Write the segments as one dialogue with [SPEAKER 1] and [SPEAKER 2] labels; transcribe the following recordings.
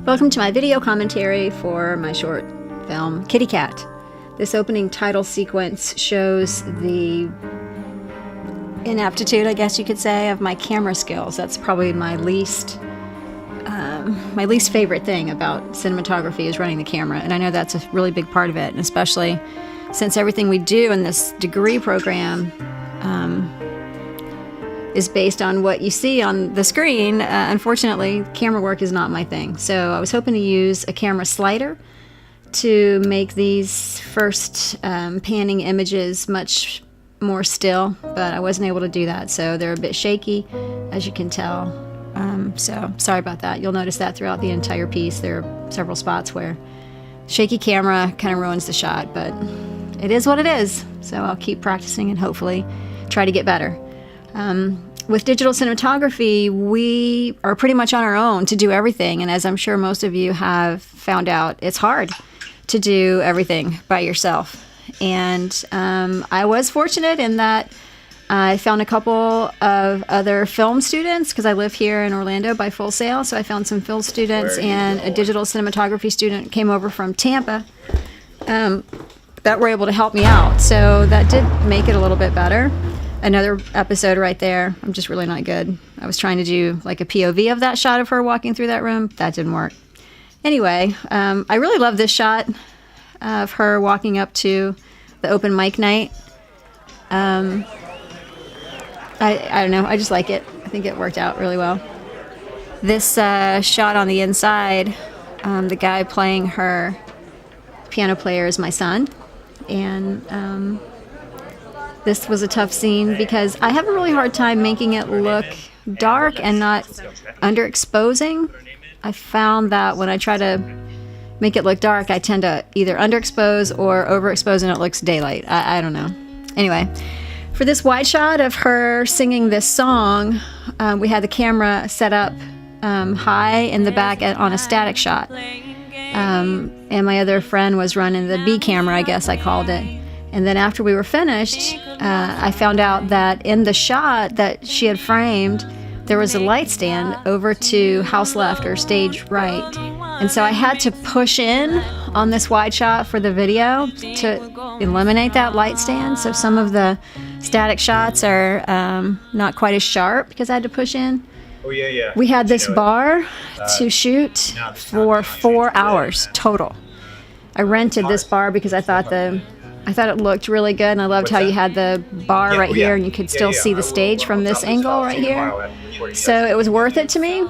[SPEAKER 1] Welcome to my video commentary for my short film, Kitty Cat. This opening title sequence shows the inaptitude, I guess you could say, of my camera skills. That's probably my least favorite thing about cinematography is running the camera, and I know that's a really big part of it, and especially since everything we do in this degree program is based on what you see on the screen. Unfortunately, camera work is not my thing. So I was hoping to use a camera slider to make these first panning images much more still, but I wasn't able to do that. So they're a bit shaky, as you can tell. So sorry about that. You'll notice that throughout the entire piece. There are several spots where shaky camera kind of ruins the shot, but it is what it is. So I'll keep practicing and hopefully try to get better. With digital cinematography, we are pretty much on our own to do everything. And as I'm sure most of you have found out, it's hard to do everything by yourself. And I was fortunate in that I found a couple of other film students, because I live here in Orlando by Full Sail. So I found some film students, and a digital cinematography student came over from Tampa that were able to help me out. So that did make it a little bit better. Another episode right there. I'm just really not good. I was trying to do like a POV of that shot of her walking through that room. That didn't work. Anyway, I really love this shot of her walking up to the open mic night. I don't know. I just like it. I think it worked out really well. This shot on the inside, the guy playing her piano player is my son. And this was a tough scene because I have a really hard time making it look dark and not underexposing. I found that when I try to make it look dark, I tend to either underexpose or overexpose and it looks daylight. I don't know. Anyway, for this wide shot of her singing this song, we had the camera set up high in the back on a static shot. And my other friend was running the B camera, I guess I called it. And then after we were finished, I found out that in the shot that she had framed, there was a light stand over to house left or stage right. And so I had to push in on this wide shot for the video to eliminate that light stand. So some of the static shots are not quite as sharp because I had to push in.
[SPEAKER 2] Oh, yeah.
[SPEAKER 1] We had this bar to shoot for 4 hours total. I rented this bar because I thought it looked really good, and I loved how you had the bar right here and you could still see the stage from this angle right here. So it was worth it to me.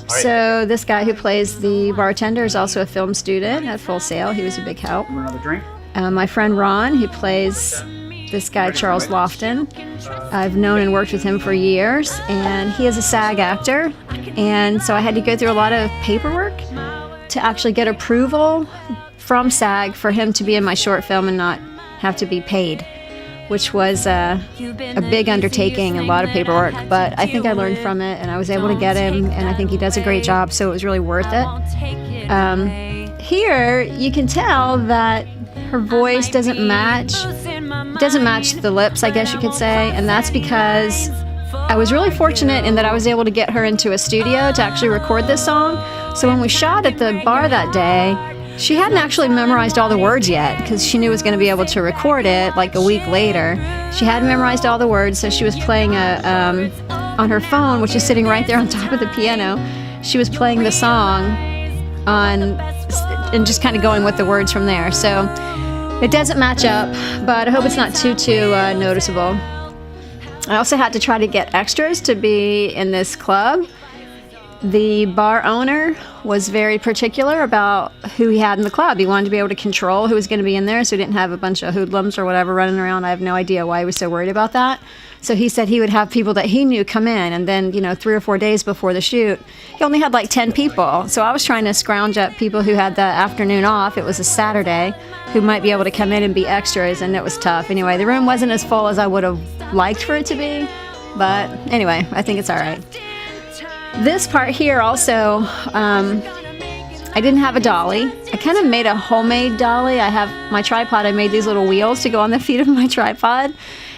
[SPEAKER 1] So this guy who plays the bartender is also a film student at Full Sail. He was a big help. My friend Ron, who plays this guy Charles Lofton, I've known and worked with him for years, and he is a SAG actor, and so I had to go through a lot of paperwork to actually get approval from SAG for him to be in my short film and not have to be paid, which was a big undertaking, a lot of paperwork, but I think I learned from it and I was able to get him, and I think he does a great job, so it was really worth it. Here you can tell that her voice doesn't match the lips, I guess you could say, and that's because I was really fortunate in that I was able to get her into a studio to actually record this song. So when we shot at the bar that day, she hadn't actually memorized all the words yet because she knew it was going to be able to record it like a week later. She hadn't memorized all the words, so she was playing on her phone, which is sitting right there on top of the piano. She was playing the song and just kind of going with the words from there. So it doesn't match up, but I hope it's not too noticeable. I also had to try to get extras to be in this club. The bar owner was very particular about who he had in the club. He wanted to be able to control who was going to be in there so he didn't have a bunch of hoodlums or whatever running around. I have no idea why he was so worried about that. So he said he would have people that he knew come in, and then 3 or 4 days before the shoot, he only had like 10 people. So I was trying to scrounge up people who had the afternoon off. It was a Saturday, who might be able to come in and be extras, and it was tough. Anyway, the room wasn't as full as I would have liked for it to be, but anyway, I think it's all right. This part here also, I didn't have a dolly. I kind of made a homemade dolly. I have my tripod. I made these little wheels to go on the feet of my tripod.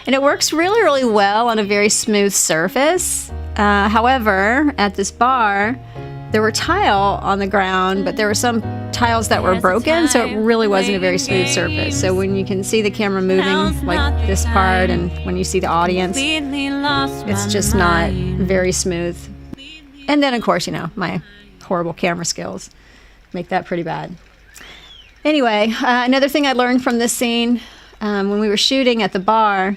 [SPEAKER 1] And it works really, really well on a very smooth surface. However, at this bar, There were tile on the ground, but there were some tiles that were broken, so it really wasn't a very smooth surface. So when you can see the camera moving like this part, and when you see the audience, it's just not very smooth. And then, of course, you know, my horrible camera skills make that pretty bad. Anyway, another thing I learned from this scene, when we were shooting at the bar,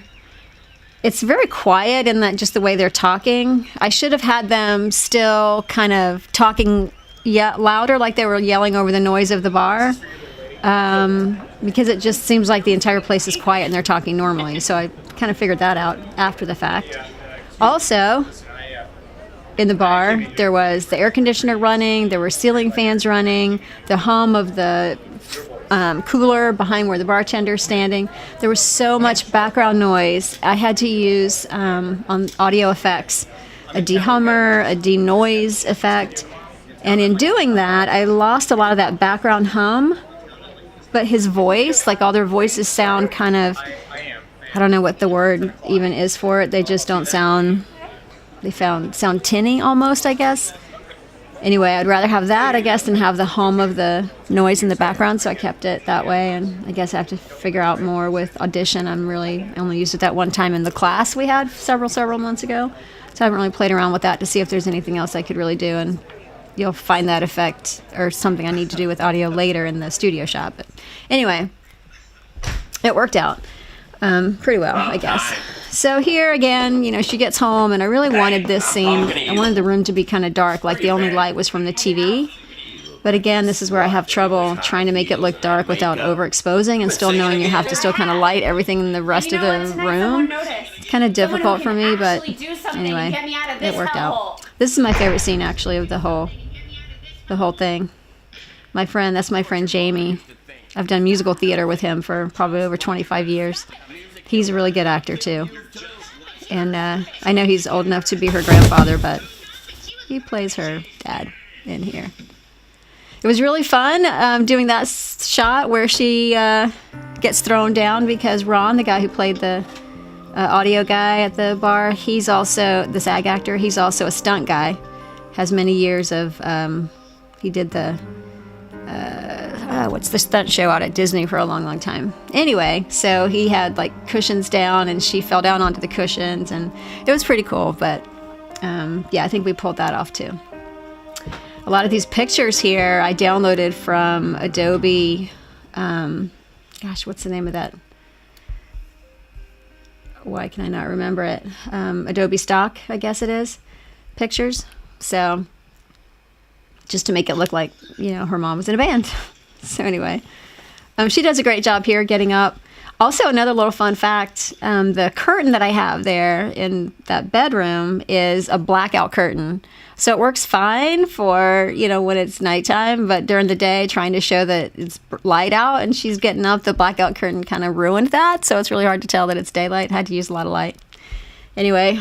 [SPEAKER 1] it's very quiet in that just the way they're talking. I should have had them still kind of talking louder, like they were yelling over the noise of the bar, because it just seems like the entire place is quiet and they're talking normally. So I kind of figured that out after the fact. Also, in the bar, there was the air conditioner running, there were ceiling fans running, the hum of the cooler behind where the bartender's standing. There was so much background noise. I had to use, on audio effects, a dehummer, a denoise effect. And in doing that, I lost a lot of that background hum. But his voice, like all their voices sound kind of, I don't know what the word even is for it. They just don't sound, sound tinny almost, I guess. Anyway, I'd rather have that, I guess, than have the hum of the noise in the background, so I kept it that way. And I guess I have to figure out more with Audition. I only used it that one time in the class we had several months ago. So I haven't really played around with that to see if there's anything else I could really do. And you'll find that effect or something I need to do with audio later in the studio shot. But anyway, it worked out pretty well, I guess. So here again, you know, she gets home, and I really wanted this scene. I wanted the room to be kind of dark, like the only light was from the TV. But again, this is where I have trouble trying to make it look dark without overexposing and still knowing you have to still kind of light everything in the rest of the room. It's kind of difficult for me, but anyway, it worked out. This is my favorite scene, actually, of the whole thing. That's my friend Jamie. I've done musical theater with him for probably over 25 years. He's a really good actor, too. And I know he's old enough to be her grandfather, but he plays her dad in here. It was really fun doing that shot where she gets thrown down because Ron, the guy who played the audio guy at the bar, he's also, the SAG actor, he's also a stunt guy. Has many years of, he did the... what's the stunt show out at Disney for a long time. Anyway, so he had like cushions down and she fell down onto the cushions, and it was pretty cool. But yeah, I think we pulled that off too. A lot of these pictures here I downloaded from Adobe. Gosh, what's the name of that? Why can I not remember it? Adobe Stock, I guess it is. Pictures. So just to make it look like, you know, her mom was in a band. So anyway, she does a great job here getting up. Also, another little fun fact, the curtain that I have there in that bedroom is a blackout curtain. So it works fine for, you know, when it's nighttime, but during the day, trying to show that it's light out and she's getting up, the blackout curtain kind of ruined that. So it's really hard to tell that it's daylight. Had to use a lot of light. Anyway,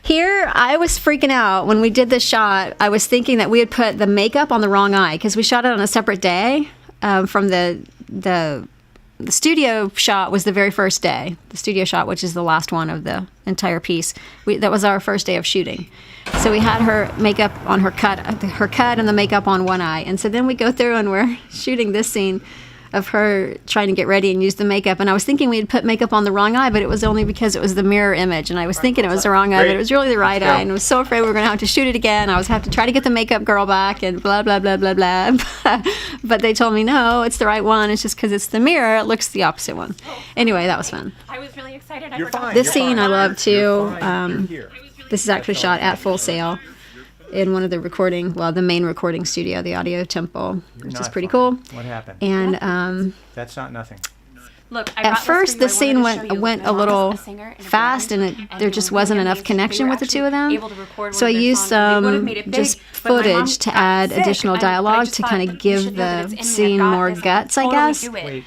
[SPEAKER 1] here, I was freaking out when we did this shot. I was thinking that we had put the makeup on the wrong eye because we shot it on a separate day. From the studio shot was the very first day. The studio shot, which is the last one of the entire piece. That was our first day of shooting. So we had her makeup on her cut and the makeup on one eye. And so then we go through and we're shooting this scene of her trying to get ready and use the makeup. And I was thinking we had put makeup on the wrong eye, but it was only because it was the mirror image. And I was thinking it was the wrong eye, but it was really the right eye. And I was so afraid we were going to have to shoot it again. I was have to try to get the makeup girl back and blah, blah, blah, blah, blah. But they told me, no, it's the right one. It's just because it's the mirror. It looks the opposite one. Anyway, that was fun.
[SPEAKER 2] I was really excited.
[SPEAKER 1] This scene I love too. This is actually shot at Full Sail in one of the the main recording studio, the Audio Temple, which is pretty cool.
[SPEAKER 3] What happened?
[SPEAKER 1] And
[SPEAKER 3] that's not nothing.
[SPEAKER 2] Look,
[SPEAKER 1] at first the scene went a little fast, and there just wasn't enough connection with the two of them. So I used some just footage to add additional dialogue to kind of give the scene more guts, I guess.
[SPEAKER 3] Wait.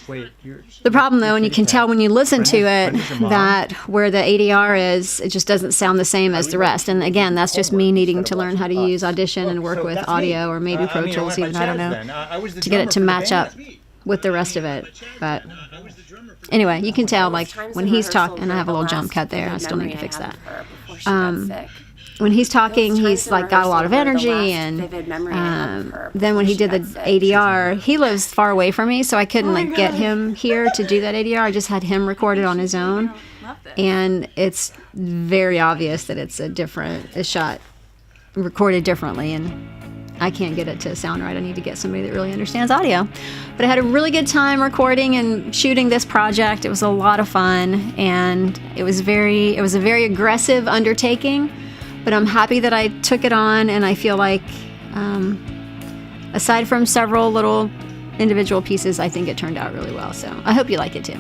[SPEAKER 1] The problem, though, and you can tell when you listen to it, that where the ADR is, it just doesn't sound the same as the rest. And again, that's just me needing to learn how to use Audition and work with audio, or maybe Pro Tools even, I don't know, to get it to match up with the rest of it. But anyway, you can tell, like, when he's talking, and I have a little jump cut there, I still need to fix that. when he's talking, he's like got a lot of energy, and then when he did the ADR, he lives far away from me, so I couldn't like get him here to do that ADR. I just had him record it on his own, and it's very obvious that it's a shot recorded differently, and I can't get it to sound right. I need to get somebody that really understands audio. But I had a really good time recording and shooting this project. It was a lot of fun, and it was a very aggressive undertaking, but I'm happy that I took it on, and I feel like aside from several little individual pieces, I think it turned out really well. So I hope you like it too.